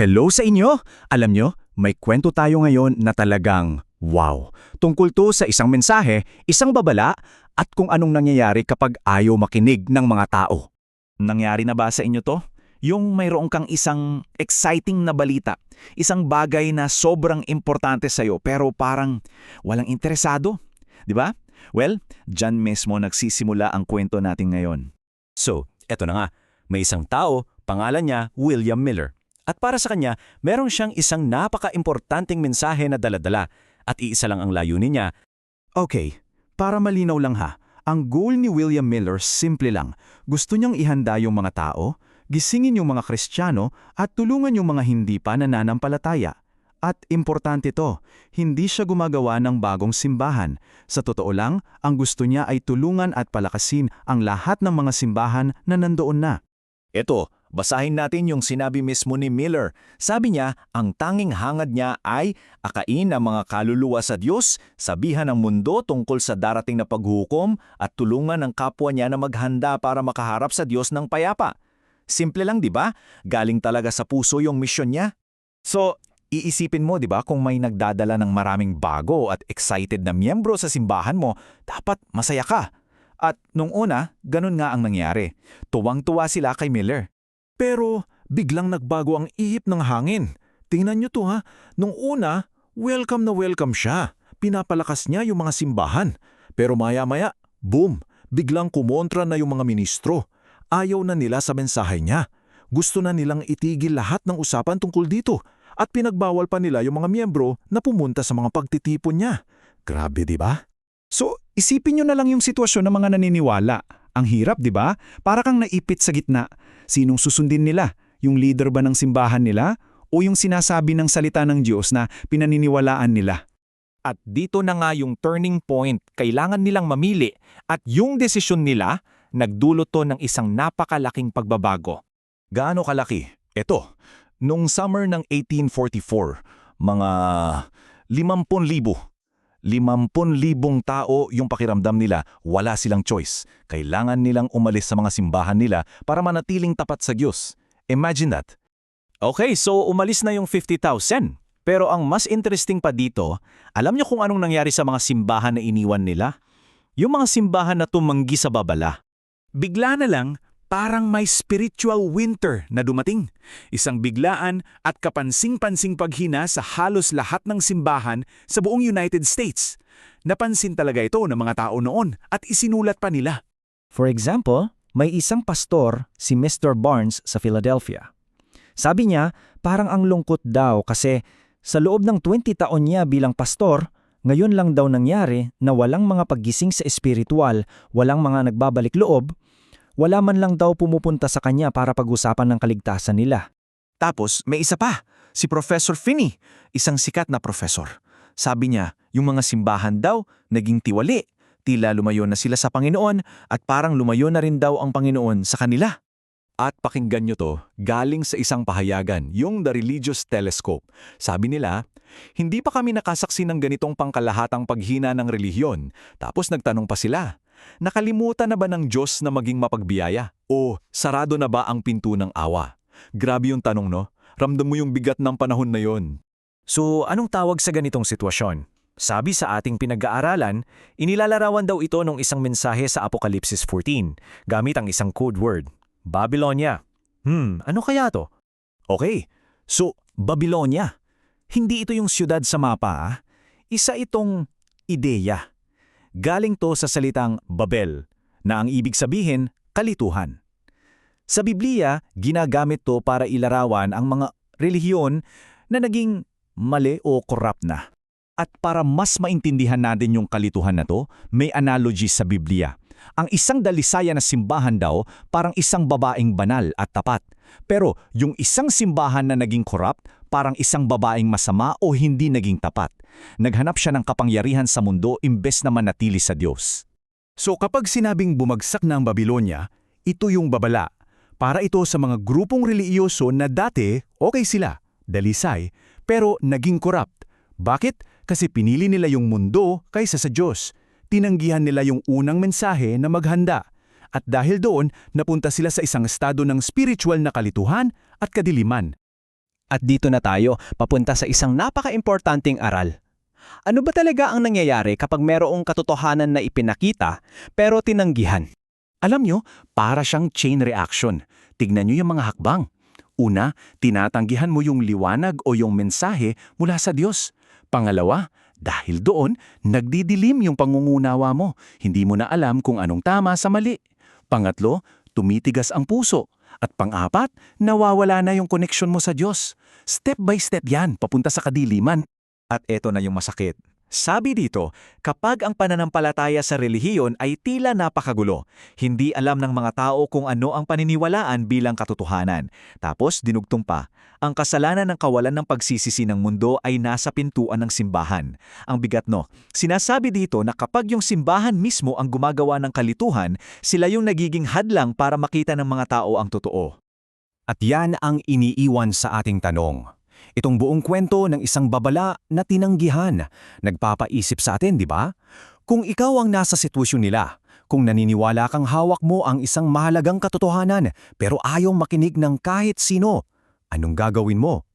Hello sa inyo! Alam nyo, may kwento tayo ngayon na talagang wow. Tungkol to sa isang mensahe, isang babala, at kung anong nangyayari kapag ayaw makinig ng mga tao. Nangyari na ba sa inyo to? Yung mayroong kang isang exciting na balita, isang bagay na sobrang importante sa'yo pero parang walang interesado, di ba? Well, dyan mismo nagsisimula ang kwento natin ngayon. So, eto na nga, may isang tao, pangalan niya William Miller. At para sa kanya, meron siyang isang napaka-importanting mensahe na daladala at iisa lang ang layunin niya. Okay, para malinaw lang ha, ang goal ni William Miller simple lang. Gusto niyang ihanda yung mga tao, gisingin yung mga Kristiyano at tulungan yung mga hindi pa nananampalataya. At importante to, hindi siya gumagawa ng bagong simbahan. Sa totoo lang, ang gusto niya ay tulungan at palakasin ang lahat ng mga simbahan na nandoon na. Eto, basahin natin yung sinabi mismo ni Miller. Sabi niya, ang tanging hangad niya ay akain ang mga kaluluwa sa Diyos, sabihan ang mundo tungkol sa darating na paghukom at tulungan ang kapwa niya na maghanda para makaharap sa Diyos ng payapa. Simple lang, di ba? Galing talaga sa puso yung misyon niya. So, iisipin mo, di ba, kung may nagdadala ng maraming bago at excited na miyembro sa simbahan mo, dapat masaya ka. At nung una, ganun nga ang nangyari. Tuwang-tuwa sila kay Miller. Pero biglang nagbago ang ihip ng hangin. Tingnan niyo to ha, nung una, welcome na welcome siya. Pinapalakas niya yung mga simbahan. Pero maya-maya, boom, biglang kumontra na yung mga ministro. Ayaw na nila sa mensahe niya. Gusto na nilang itigil lahat ng usapan tungkol dito. At pinagbawal pa nila yung mga miyembro na pumunta sa mga pagtitipon niya. Grabe, di ba? So, isipin nyo na lang yung sitwasyon ng mga naniniwala. Ang hirap, di ba? Para kang naipit sa gitna. Sinong susundin nila? Yung leader ba ng simbahan nila? O yung sinasabi ng salita ng Diyos na pinaniniwalaan nila? At dito na nga yung turning point, kailangan nilang mamili. At yung desisyon nila, nagdulot to ng isang napakalaking pagbabago. Gaano kalaki? Ito, nung summer ng 1844, mga 50,000. 50,000 tao yung pakiramdam nila, wala silang choice. Kailangan nilang umalis sa mga simbahan nila para manatiling tapat sa Diyos. Imagine that. Okay, so umalis na yung 50,000. Pero ang mas interesting pa dito, alam niyo kung anong nangyari sa mga simbahan na iniwan nila? Yung mga simbahan na tumanggi sa babala. Bigla na lang, parang may spiritual winter na dumating. Isang biglaan at kapansing-pansing paghina sa halos lahat ng simbahan sa buong United States. Napansin talaga ito ng mga tao noon at isinulat pa nila. For example, may isang pastor, si Mr. Barnes sa Philadelphia. Sabi niya, parang ang lungkot daw kasi sa loob ng 20 taon niya bilang pastor, ngayon lang daw nangyari na walang mga paggising sa espiritual, walang mga nagbabalik loob, wala man lang daw pumupunta sa kanya para pag-usapan ng kaligtasan nila. Tapos may isa pa, si Professor Finney, isang sikat na professor. Sabi niya, yung mga simbahan daw naging tiwali, tila lumayo na sila sa Panginoon at parang lumayo na rin daw ang Panginoon sa kanila. At pakinggan nyo to, galing sa isang pahayagan, yung The Religious Telescope. Sabi nila, hindi pa kami nakasaksi ng ganitong pangkalahatang paghina ng relihiyon. Tapos nagtanong pa sila, nakalimutan na ba ng Diyos na maging mapagbiyaya? O sarado na ba ang pinto ng awa? Grabe yung tanong, no? Ramdam mo yung bigat ng panahon na yon. So anong tawag sa ganitong sitwasyon? Sabi sa ating pinag-aaralan, inilalarawan daw ito ng isang mensahe sa Apokalipsis 14 gamit ang isang code word, Babylonia. Ano kaya to? Okay, so Babylonia. Hindi ito yung siyudad sa mapa, Isa itong ideya. Galing to sa salitang Babel, na ang ibig sabihin, kalituhan. Sa Biblia, ginagamit to para ilarawan ang mga relihiyon na naging mali o corrupt na. At para mas maintindihan natin yung kalituhan na to, may analogy sa Biblia. Ang isang dalisaya na simbahan daw parang isang babaeng banal at tapat. Pero yung isang simbahan na naging corrupt, parang isang babaeng masama o hindi naging tapat. Naghanap siya ng kapangyarihan sa mundo imbes na manatili sa Diyos. So kapag sinabing bumagsak na ang Babylonia, ito yung babala. Para ito sa mga grupong relihiyoso na dati okay sila, dalisay, pero naging corrupt. Bakit? Kasi pinili nila yung mundo kaysa sa Diyos. Tinanggihan nila yung unang mensahe na maghanda. At dahil doon, napunta sila sa isang estado ng spiritual na kalituhan at kadiliman. At dito na tayo, papunta sa isang napaka-importanting aral. Ano ba talaga ang nangyayari kapag merong katotohanan na ipinakita pero tinanggihan? Alam nyo, para siyang chain reaction. Tignan nyo yung mga hakbang. Una, tinatanggihan mo yung liwanag o yung mensahe mula sa Diyos. Pangalawa, dahil doon, nagdidilim yung pangungunawa mo. Hindi mo na alam kung anong tama sa mali. Pangatlo, tumitigas ang puso. At pang-apat, nawawala na yung koneksyon mo sa Diyos. Step by step yan, papunta sa kadiliman. At eto na yung masakit. Sabi dito, kapag ang pananampalataya sa relihiyon ay tila napakagulo, hindi alam ng mga tao kung ano ang paniniwalaan bilang katotohanan. Tapos dinugtong pa, ang kasalanan ng kawalan ng pagsisisi ng mundo ay nasa pintuan ng simbahan. Ang bigat no, sinasabi dito na kapag yung simbahan mismo ang gumagawa ng kalituhan, sila yung nagiging hadlang para makita ng mga tao ang totoo. At yan ang iniiwan sa ating tanong. Itong buong kwento ng isang babala na tinanggihan, nagpapaisip sa atin, di ba? Kung ikaw ang nasa sitwasyon nila, kung naniniwala kang hawak mo ang isang mahalagang katotohanan pero ayaw makinig ng kahit sino, anong gagawin mo?